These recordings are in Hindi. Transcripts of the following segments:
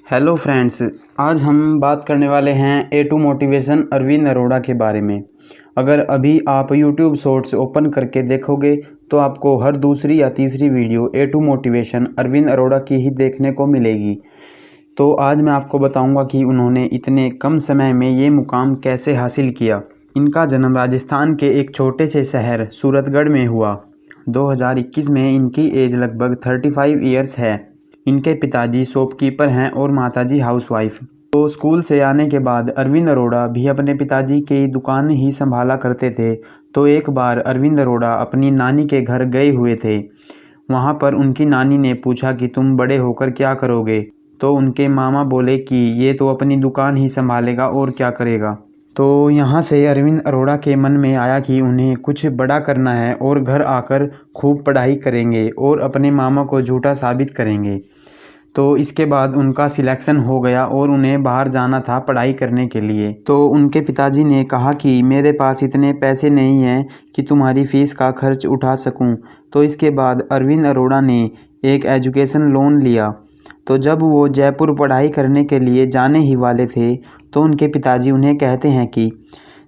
हेलो फ्रेंड्स, आज हम बात करने वाले हैं A2 मोटिवेशन अरविंद अरोड़ा के बारे में। अगर अभी आप YouTube शॉर्ट्स ओपन करके देखोगे तो आपको हर दूसरी या तीसरी video A2 motivation Arvind Arora की ही देखने को मिलेगी। तो आज मैं आपको बताऊंगा कि उन्होंने इतने कम समय में ये मुकाम कैसे हासिल किया। इनका जन्म राजस्थान के एक छोटे से शहर सूरतगढ़ में हुआ। 2021 में इनकी एज लगभग 35 ईयर्स है। इनके पिताजी शॉपकीपर हैं और माताजी हाउसवाइफ। तो स्कूल से आने के बाद अरविंद अरोड़ा भी अपने पिताजी की दुकान ही संभाला करते थे। तो एक बार अरविंद अरोड़ा अपनी नानी के घर गए हुए थे। वहाँ पर उनकी नानी ने पूछा कि तुम बड़े होकर क्या करोगे। तो उनके मामा बोले कि ये तो अपनी दुकान ही संभालेगा और क्या करेगा। तो यहाँ से अरविंद अरोड़ा के मन में आया कि उन्हें कुछ बड़ा करना है और घर आकर खूब पढ़ाई करेंगे और अपने मामा को झूठा साबित करेंगे। तो इसके बाद उनका सिलेक्शन हो गया और उन्हें बाहर जाना था पढ़ाई करने के लिए। तो उनके पिताजी ने कहा कि मेरे पास इतने पैसे नहीं हैं कि तुम्हारी फ़ीस का खर्च उठा सकूं। तो इसके बाद अरविंद अरोड़ा ने एक एजुकेशन लोन लिया। तो जब वो जयपुर पढ़ाई करने के लिए जाने ही वाले थे तो उनके पिताजी उन्हें कहते हैं कि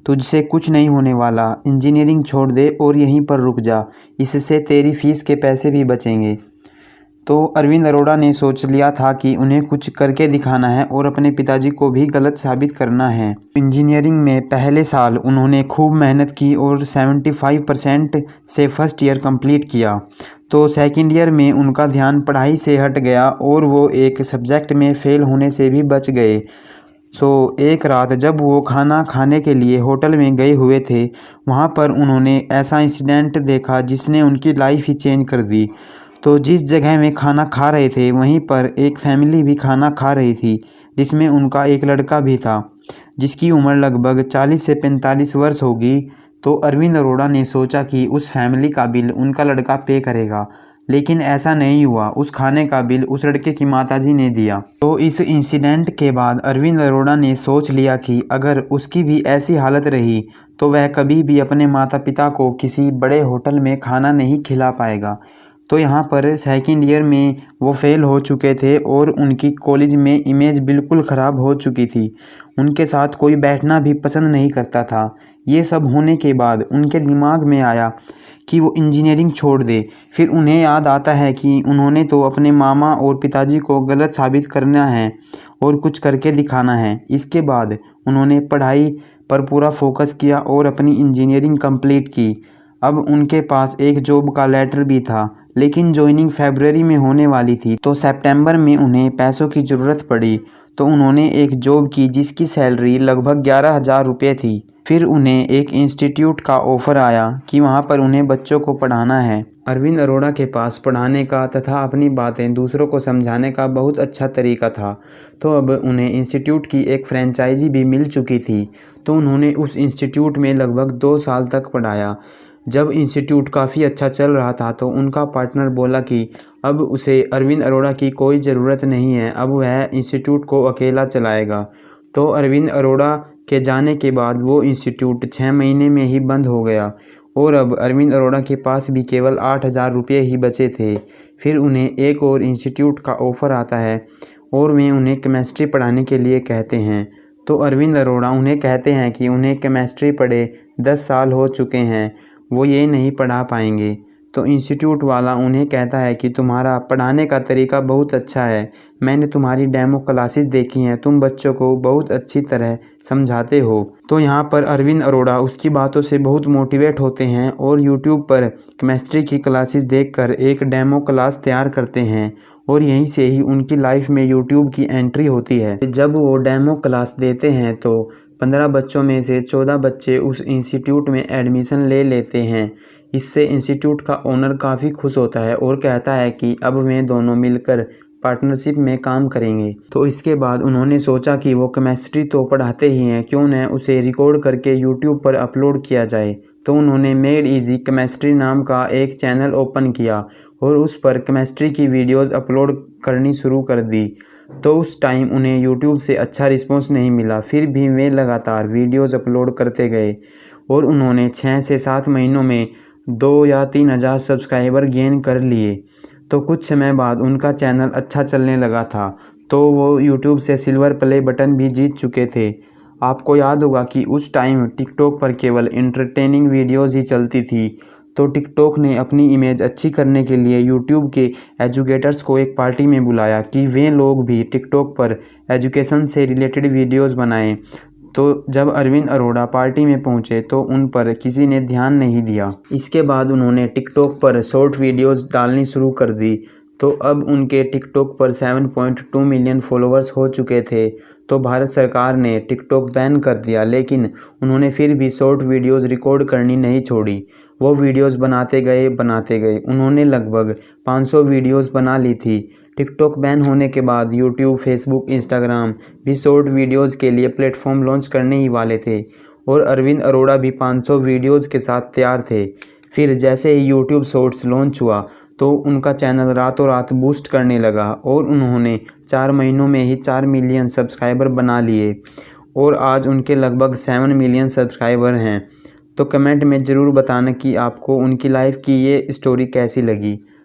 तुझसे कुछ नहीं होने वाला, इंजीनियरिंग छोड़ दे और यहीं पर रुक जा, इससे तेरी फ़ीस के पैसे भी बचेंगे। तो अरविंद अरोड़ा ने सोच लिया था कि उन्हें कुछ करके दिखाना है और अपने पिताजी को भी गलत साबित करना है। इंजीनियरिंग में पहले साल उन्होंने खूब मेहनत की और 75% से फर्स्ट ईयर कंप्लीट किया। तो सेकंड ईयर में उनका ध्यान पढ़ाई से हट गया और वो एक सब्जेक्ट में फ़ेल होने से भी बच गए। एक रात जब वो खाना खाने के लिए होटल में गए हुए थे, वहाँ पर उन्होंने ऐसा इंसिडेंट देखा जिसने उनकी लाइफ ही चेंज कर दी। तो जिस जगह में खाना खा रहे थे वहीं पर एक फैमिली भी खाना खा रही थी, जिसमें उनका एक लड़का भी था जिसकी उम्र लगभग 40 से 45 वर्ष होगी। तो अरविंद अरोड़ा ने सोचा कि उस फैमिली का बिल उनका लड़का पे करेगा, लेकिन ऐसा नहीं हुआ। उस खाने का बिल उस लड़के की माताजी ने दिया। तो इस इंसिडेंट के बाद अरविंद अरोड़ा ने सोच लिया कि अगर उसकी भी ऐसी हालत रही तो वह कभी भी अपने माता पिता को किसी बड़े होटल में खाना नहीं खिला पाएगा। तो यहाँ पर सेकंड ईयर में वो फेल हो चुके थे और उनकी कॉलेज में इमेज बिल्कुल ख़राब हो चुकी थी। उनके साथ कोई बैठना भी पसंद नहीं करता था। ये सब होने के बाद उनके दिमाग में आया कि वो इंजीनियरिंग छोड़ दे। फिर उन्हें याद आता है कि उन्होंने तो अपने मामा और पिताजी को गलत साबित करना है और कुछ करके दिखाना है। इसके बाद उन्होंने पढ़ाई पर पूरा फोकस किया और अपनी इंजीनियरिंग कंप्लीट की। अब उनके पास एक जॉब का लेटर भी था, लेकिन ज्वाइनिंग फरवरी में होने वाली थी। तो सितंबर में उन्हें पैसों की ज़रूरत पड़ी। तो उन्होंने एक जॉब की जिसकी सैलरी लगभग 11,000 रुपये थी। फिर उन्हें एक इंस्टीट्यूट का ऑफ़र आया कि वहाँ पर उन्हें बच्चों को पढ़ाना है। अरविंद अरोड़ा के पास पढ़ाने का तथा अपनी बातें दूसरों को समझाने का बहुत अच्छा तरीका था। तो अब उन्हें इंस्टीट्यूट की एक फ्रेंचाइजी भी मिल चुकी थी। तो उन्होंने उस इंस्टीट्यूट में लगभग 2 साल तक पढ़ाया। जब इंस्टीट्यूट काफ़ी अच्छा चल रहा था तो उनका पार्टनर बोला कि अब उसे अरविंद अरोड़ा की कोई ज़रूरत नहीं है, अब वह इंस्टीट्यूट को अकेला चलाएगा। तो अरविंद अरोड़ा के जाने के बाद वो इंस्टीट्यूट 6 महीने में ही बंद हो गया और अब अरविंद अरोड़ा के पास भी केवल 8,000 रुपये ही बचे थे। फिर उन्हें एक और इंस्टीट्यूट का ऑफ़र आता है और वे उन्हें केमिस्ट्री पढ़ाने के लिए कहते हैं। तो अरविंद अरोड़ा उन्हें कहते हैं कि उन्हें केमिस्ट्री पढ़े 10 साल हो चुके हैं, वो ये नहीं पढ़ा पाएंगे। तो इंस्टीट्यूट वाला उन्हें कहता है कि तुम्हारा पढ़ाने का तरीका बहुत अच्छा है, मैंने तुम्हारी डेमो क्लासेस देखी हैं, तुम बच्चों को बहुत अच्छी तरह समझाते हो। तो यहाँ पर अरविंद अरोड़ा उसकी बातों से बहुत मोटिवेट होते हैं और यूट्यूब पर केमिस्ट्री की क्लासेस देखकर एक डेमो क्लास तैयार करते हैं और यहीं से ही उनकी लाइफ में यूट्यूब की एंट्री होती है। जब वो डेमो क्लास देते हैं तो 15 बच्चों में से 14 बच्चे उस इंस्टीट्यूट में एडमिशन ले लेते हैं। इससे इंस्टीट्यूट का ओनर काफ़ी खुश होता है और कहता है कि अब वे दोनों मिलकर पार्टनरशिप में काम करेंगे। तो इसके बाद उन्होंने सोचा कि वो केमिस्ट्री तो पढ़ाते ही हैं, क्यों न उसे रिकॉर्ड करके यूट्यूब पर अपलोड किया जाए। तो उन्होंने मेड इजी केमिस्ट्री नाम का एक चैनल ओपन किया और उस पर केमिस्ट्री की वीडियोज़ अपलोड करनी शुरू कर दी। तो उस टाइम उन्हें यूट्यूब से अच्छा रिस्पॉन्स नहीं मिला, फिर भी वे लगातार वीडियोज़ अपलोड करते गए और उन्होंने 6 से 7 महीनों में 2 या 3 हज़ार सब्सक्राइबर गेन कर लिए। तो कुछ समय बाद उनका चैनल अच्छा चलने लगा था। तो वो यूट्यूब से सिल्वर प्ले बटन भी जीत चुके थे। आपको याद होगा कि उस टाइम टिकटॉक पर केवल एंटरटेनिंग वीडियोस ही चलती थी। तो टिकटॉक ने अपनी इमेज अच्छी करने के लिए यूट्यूब के एजुकेटर्स को एक पार्टी में बुलाया कि वे लोग भी टिकटॉक पर एजुकेशन से रिलेटेड वीडियोस बनाएं। तो जब अरविंद अरोड़ा पार्टी में पहुंचे तो उन पर किसी ने ध्यान नहीं दिया। इसके बाद उन्होंने टिकटॉक पर शॉर्ट वीडियोस डालनी शुरू कर दी। तो अब उनके टिकटॉक पर 7.2 मिलियन फॉलोअर्स हो चुके थे। तो भारत सरकार ने टिकटॉक बैन कर दिया, लेकिन उन्होंने फिर भी शॉर्ट वीडियोस रिकॉर्ड करनी नहीं छोड़ी। वो वीडियोस बनाते गए। उन्होंने लगभग 500 वीडियोस बना ली थी। टिकटॉक बैन होने के बाद यूट्यूब, फेसबुक, इंस्टाग्राम भी शॉर्ट वीडियोस के लिए प्लेटफॉर्म लॉन्च करने ही वाले थे और अरविंद अरोड़ा भी 500 वीडियोस के साथ तैयार थे। फिर जैसे ही यूट्यूब शॉर्ट्स लॉन्च हुआ तो उनका चैनल रातों रात बूस्ट करने लगा और उन्होंने 4 महीनों में ही 4 मिलियन सब्सक्राइबर बना लिए और आज उनके लगभग 7 मिलियन सब्सक्राइबर हैं। तो कमेंट में ज़रूर बताना कि आपको उनकी लाइफ की ये स्टोरी कैसी लगी।